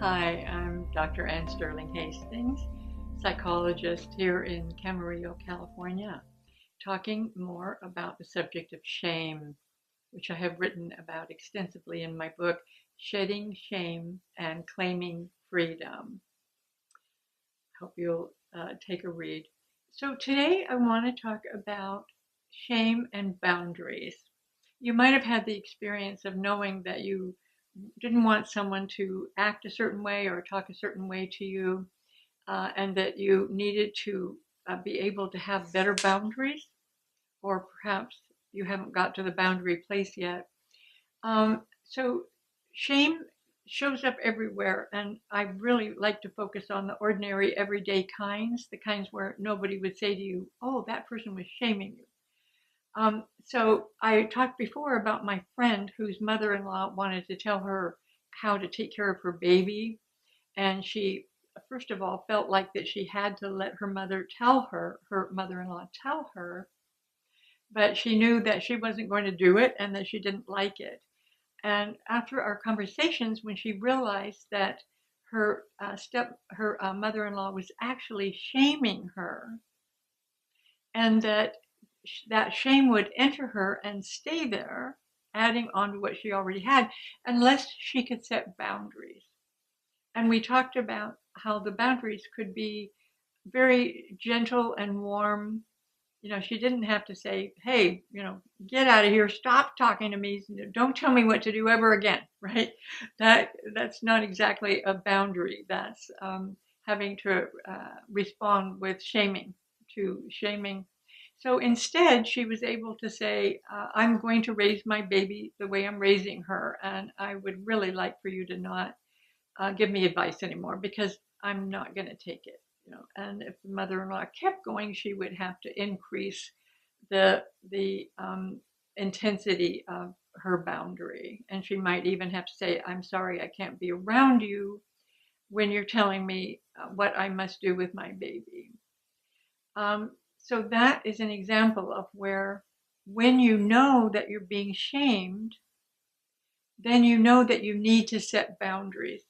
Hi, I'm Dr. Stirling Hastings, psychologist here in Camarillo, California, talking more about the subject of shame, which I have written about extensively in my book, Shedding Shame and Claiming Freedom. Hope you'll take a read. So today I want to talk about shame and boundaries. You might have had the experience of knowing that you didn't want someone to act a certain way or talk a certain way to you, and that you needed to be able to have better boundaries, or perhaps you haven't got to the boundary place yet. So shame shows up everywhere, and I really like to focus on the ordinary, everyday kinds, the kinds where nobody would say to you, "Oh, that person was shaming you." So I talked before about my friend whose mother-in-law wanted to tell her how to take care of her baby. And she, first of all, felt like that she had to let her mother-in-law tell her, but she knew that she wasn't going to do it and that she didn't like it. And after our conversations, when she realized that her mother-in-law was actually shaming her, and that shame would enter her and stay there, adding on to what she already had, unless she could set boundaries. And we talked about how the boundaries could be very gentle and warm. She didn't have to say, "Hey, get out of here, stop talking to me, don't tell me what to do ever again," right? That's not exactly a boundary. That's having to respond with shaming to shaming. So instead, she was able to say, "I'm going to raise my baby the way I'm raising her, and I would really like for you to not give me advice anymore because I'm not going to take it." And if the mother-in-law kept going, she would have to increase the intensity of her boundary, and she might even have to say, "I'm sorry, I can't be around you when you're telling me what I must do with my baby." So that is an example of where, when you know that you're being shamed, then you know that you need to set boundaries,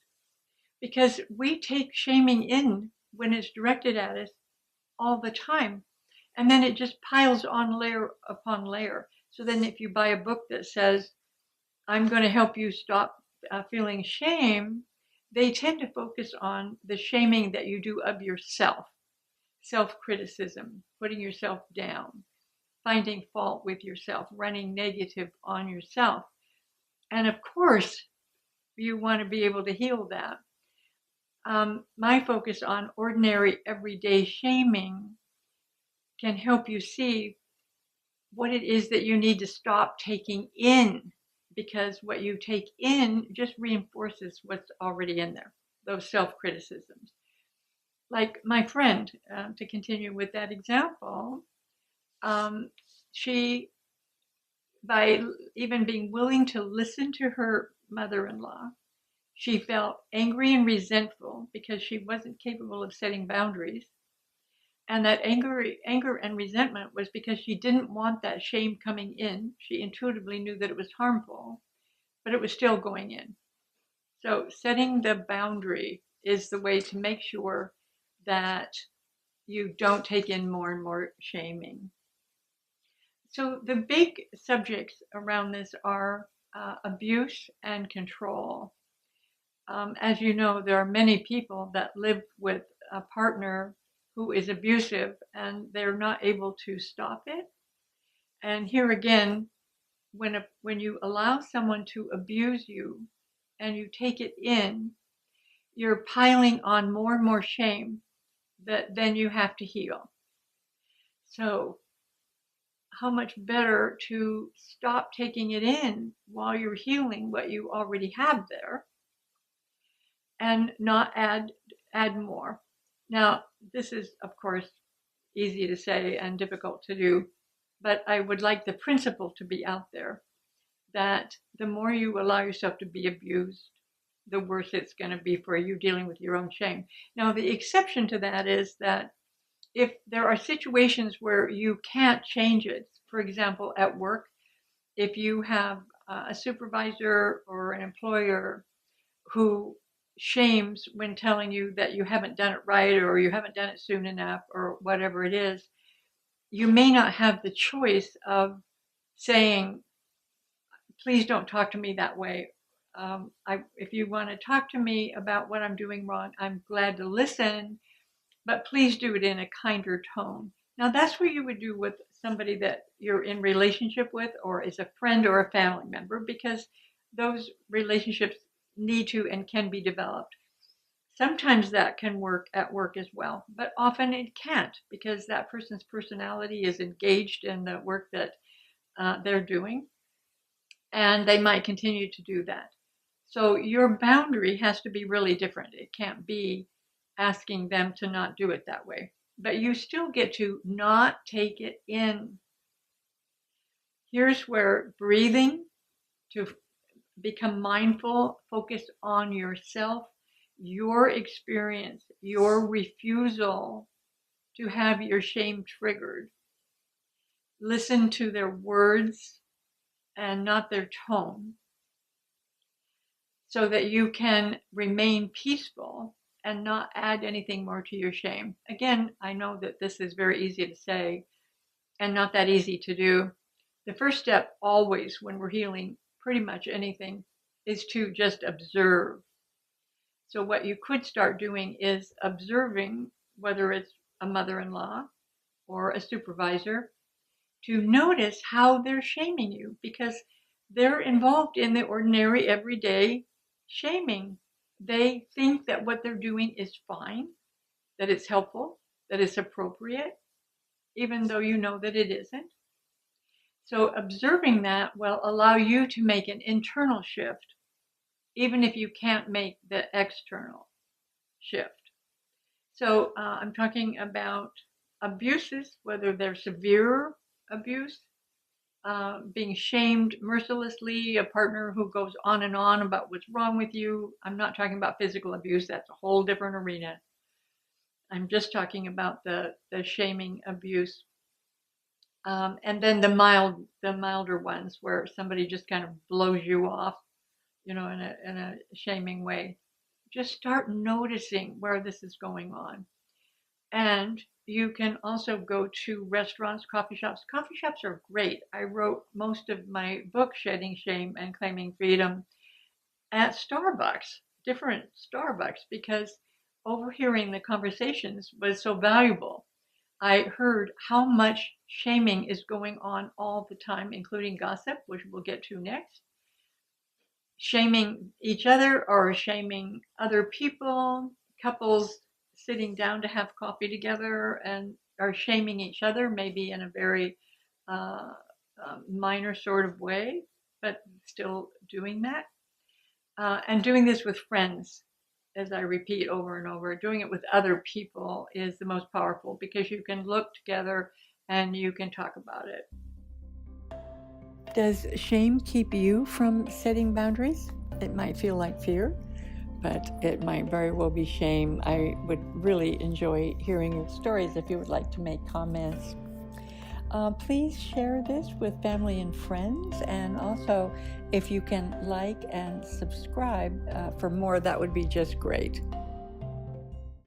because we take shaming in when it's directed at us all the time. And then it just piles on layer upon layer. So then if you buy a book that says, "I'm going to help you stop feeling shame," they tend to focus on the shaming that you do of yourself, self-criticism, putting yourself down, finding fault with yourself, running negative on yourself. And of course, you want to be able to heal that. My focus on ordinary everyday shaming can help you see what it is that you need to stop taking in, because what you take in just reinforces what's already in there, those self-criticisms. Like my friend, to continue with that example, she, by even being willing to listen to her mother-in-law, she felt angry and resentful because she wasn't capable of setting boundaries. And that anger and resentment was because she didn't want that shame coming in. She intuitively knew that it was harmful, but it was still going in. So setting the boundary is the way to make sure that you don't take in more and more shaming. So the big subjects around this are abuse and control. As you know, there are many people that live with a partner who is abusive and they're not able to stop it. And here again, when you allow someone to abuse you and you take it in, you're piling on more and more shame that then you have to heal. So how much better to stop taking it in while you're healing what you already have there, and not add more. Now, this is, of course, easy to say and difficult to do, but I would like the principle to be out there that the more you allow yourself to be abused, the worse it's going to be for you dealing with your own shame. Now, the exception to that is that if there are situations where you can't change it, for example, at work, if you have a supervisor or an employer who shames when telling you that you haven't done it right or you haven't done it soon enough or whatever it is, you may not have the choice of saying, please don't talk to me that way. If you want to talk to me about what I'm doing wrong, I'm glad to listen, but please do it in a kinder tone. Now, that's what you would do with somebody that you're in relationship with, or is a friend or a family member, because those relationships need to and can be developed. Sometimes that can work at work as well, but often it can't because that person's personality is engaged in the work that they're doing, and they might continue to do that. So your boundary has to be really different. It can't be asking them to not do it that way, but you still get to not take it in. Here's where breathing, to become mindful, focus on yourself, your experience, your refusal to have your shame triggered. Listen to their words and not their tone, so that you can remain peaceful and not add anything more to your shame. Again, I know that this is very easy to say and not that easy to do. The first step always when we're healing pretty much anything is to just observe. So what you could start doing is observing, whether it's a mother-in-law or a supervisor, to notice how they're shaming you, because they're involved in the ordinary everyday shaming. They think that what they're doing is fine, that it's helpful, that it's appropriate, even though you know that it isn't. So observing that will allow you to make an internal shift, even if you can't make the external shift. So I'm talking about abuses, whether they're severe abuse, being shamed mercilessly, a partner who goes on and on about what's wrong with you. I'm not talking about physical abuse. That's a whole different arena. I'm just talking about the shaming abuse. And then the milder ones where somebody just kind of blows you off, in a shaming way. Just start noticing where this is going on. And you can also go to restaurants, coffee shops. Coffee shops are great. I wrote most of my book, Shedding Shame and Claiming Freedom, at Starbucks, different Starbucks, because overhearing the conversations was so valuable. I heard how much shaming is going on all the time, including gossip, which we'll get to next. Shaming each other or shaming other people, couples sitting down to have coffee together and are shaming each other, maybe in a very minor sort of way, but still doing that. And doing this with friends, as I repeat over and over, doing it with other people is the most powerful, because you can look together and you can talk about it. Does shame keep you from setting boundaries? It might feel like fear, but it might very well be shame. I would really enjoy hearing your stories. If you would like to make comments, please share this with family and friends. And also, if you can like and subscribe for more, that would be just great.